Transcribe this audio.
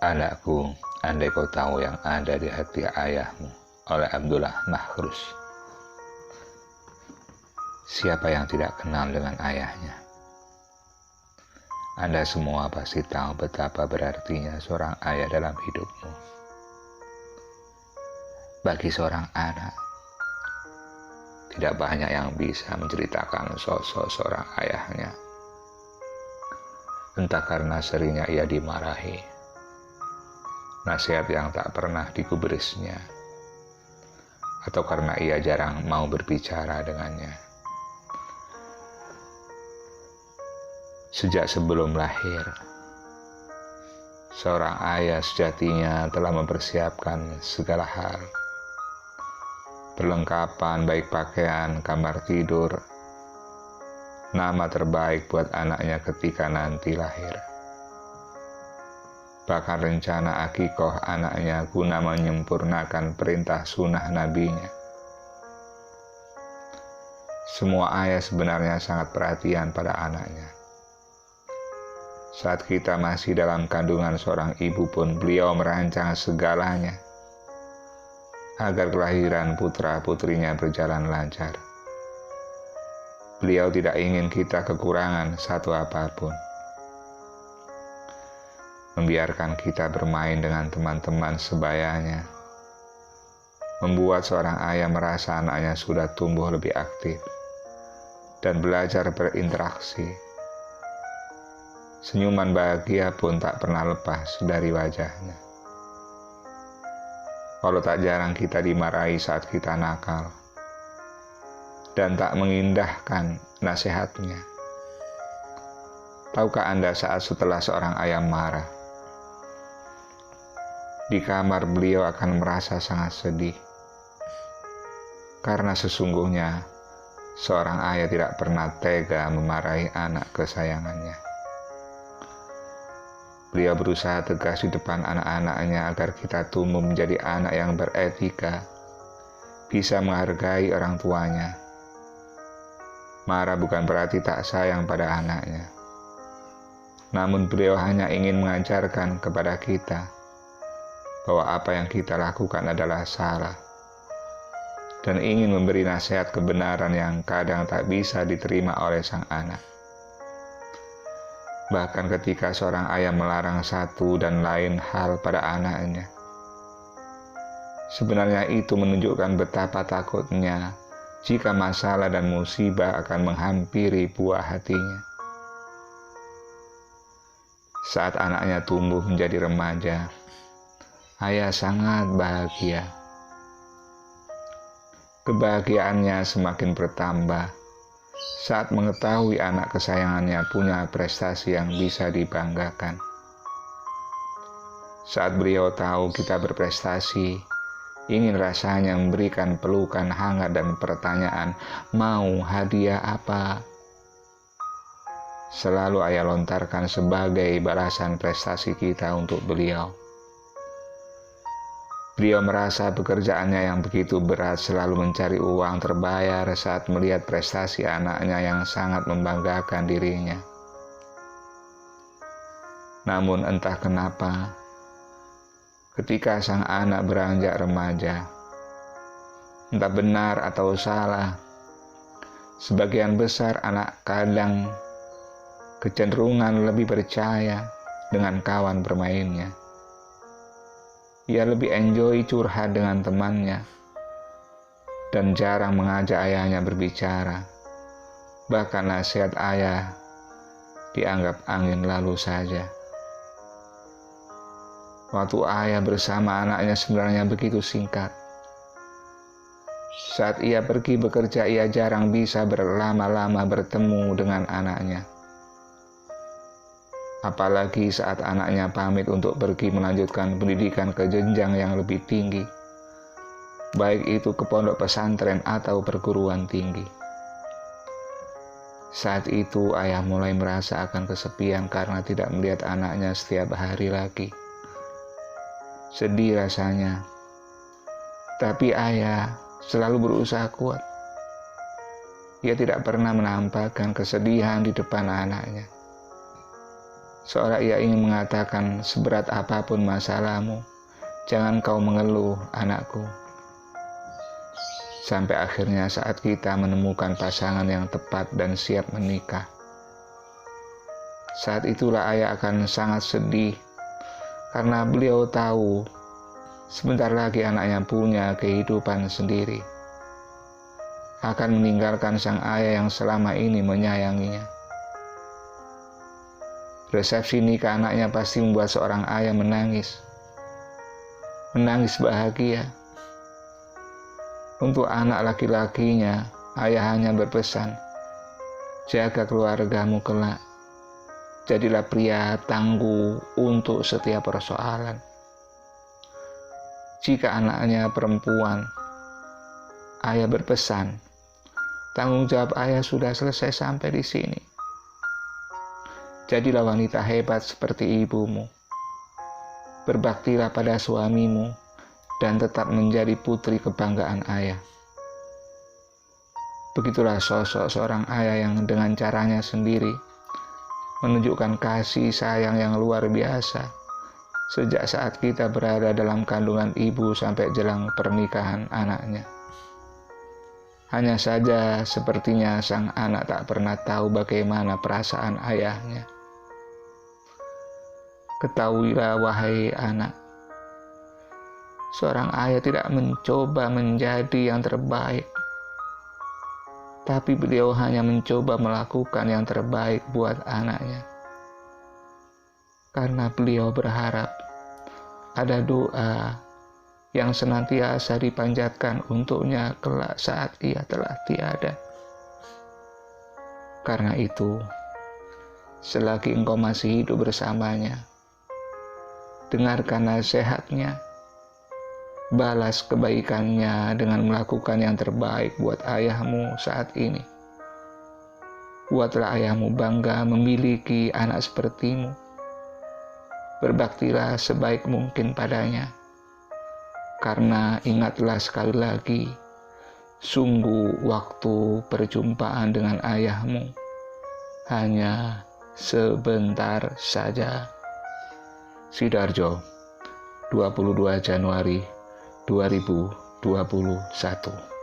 Anakku, andai kau tahu yang ada di hati ayahmu, oleh Abdullah Mahrus. Siapa yang tidak kenal dengan ayahnya? Anda semua pasti tahu betapa berartinya seorang ayah dalam hidupmu. Bagi seorang anak, tidak banyak yang bisa menceritakan sosok seorang ayahnya. Entah karena seringnya ia dimarahi, nasihat yang tak pernah digubrisnya, atau karena ia jarang mau berbicara dengannya. Sejak sebelum lahir, seorang ayah sejatinya telah mempersiapkan segala hal. Perlengkapan baik pakaian, kamar tidur, nama terbaik buat anaknya ketika nanti lahir. Bahkan rencana akikoh anaknya guna menyempurnakan perintah sunnah nabinya. Semua ayah sebenarnya sangat perhatian pada anaknya. Saat kita masih dalam kandungan seorang ibu pun beliau merancang segalanya agar kelahiran putra-putrinya berjalan lancar. Beliau tidak ingin kita kekurangan satu apapun. Membiarkan kita bermain dengan teman-teman sebayanya, membuat seorang ayah merasa anaknya sudah tumbuh lebih aktif dan belajar berinteraksi. Senyuman bahagia pun tak pernah lepas dari wajahnya. Walau tak jarang kita dimarahi saat kita nakal dan tak mengindahkan nasihatnya. Tahukah Anda saat setelah seorang ayah marah, di kamar beliau akan merasa sangat sedih, karena sesungguhnya seorang ayah tidak pernah tega memarahi anak kesayangannya. Beliau berusaha tegas di depan anak-anaknya agar kita tumbuh menjadi anak yang beretika, bisa menghargai orang tuanya. Marah bukan berarti tak sayang pada anaknya. Namun beliau hanya ingin mengajarkan kepada kita bahwa apa yang kita lakukan adalah salah, dan ingin memberi nasihat kebenaran yang kadang tak bisa diterima oleh sang anak. Bahkan ketika seorang ayah melarang satu dan lain hal pada anaknya, sebenarnya itu menunjukkan betapa takutnya jika masalah dan musibah akan menghampiri buah hatinya. Saat anaknya tumbuh menjadi remaja, ayah sangat bahagia. Kebahagiaannya semakin bertambah saat mengetahui anak kesayangannya punya prestasi yang bisa dibanggakan. Saat beliau tahu kita berprestasi, ingin rasanya memberikan pelukan hangat dan pertanyaan, mau hadiah apa? Selalu ayah lontarkan sebagai balasan prestasi kita untuk beliau. Beliau merasa pekerjaannya yang begitu berat selalu mencari uang terbayar saat melihat prestasi anaknya yang sangat membanggakan dirinya. Namun entah kenapa, ketika sang anak beranjak remaja, entah benar atau salah, sebagian besar anak kadang kecenderungan lebih percaya dengan kawan bermainnya. Ia lebih enjoy curhat dengan temannya dan jarang mengajak ayahnya berbicara. Bahkan nasihat ayah dianggap angin lalu saja. Waktu ayah bersama anaknya sebenarnya begitu singkat. Saat ia pergi bekerja, ia jarang bisa berlama-lama bertemu dengan anaknya. Apalagi saat anaknya pamit untuk pergi melanjutkan pendidikan ke jenjang yang lebih tinggi, baik itu ke pondok pesantren atau perguruan tinggi. Saat itu ayah mulai merasa akan kesepian karena tidak melihat anaknya setiap hari lagi. Sedih rasanya, tapi ayah selalu berusaha kuat. Ia tidak pernah menampakkan kesedihan di depan anaknya. seolah ia ingin mengatakan, seberat apapun masalahmu, jangan kau mengeluh, anakku. Sampai akhirnya saat kita menemukan pasangan yang tepat dan siap menikah. Saat itulah ayah akan sangat sedih, karena beliau tahu sebentar lagi anaknya punya kehidupan sendiri, akan meninggalkan sang ayah yang selama ini menyayanginya. Resepsi nikah anaknya pasti membuat seorang ayah menangis bahagia. Untuk anak laki-lakinya, ayah hanya berpesan, jaga keluargamu kelak. Jadilah pria tangguh untuk setiap persoalan. Jika anaknya perempuan, ayah berpesan, tanggung jawab ayah sudah selesai sampai di sini. Jadilah wanita hebat seperti ibumu. Berbaktilah pada suamimu dan tetap menjadi putri kebanggaan ayah. Begitulah sosok seorang ayah yang dengan caranya sendiri menunjukkan kasih sayang yang luar biasa sejak saat kita berada dalam kandungan ibu sampai jelang pernikahan anaknya. Hanya saja sepertinya sang anak tak pernah tahu bagaimana perasaan ayahnya. Ketahuilah wahai anak, seorang ayah tidak mencoba menjadi yang terbaik, tapi beliau hanya mencoba melakukan yang terbaik buat anaknya. Karena beliau berharap ada doa yang senantiasa dipanjatkan untuknya kelak saat ia telah tiada. Karena itu, selagi engkau masih hidup bersamanya, dengarkan nasihatnya, balas kebaikannya dengan melakukan yang terbaik buat ayahmu saat ini. Buatlah ayahmu bangga memiliki anak sepertimu. Berbaktilah sebaik mungkin padanya. Karena ingatlah sekali lagi, sungguh waktu perjumpaan dengan ayahmu hanya sebentar saja. Sidoarjo, 22 Januari 2021.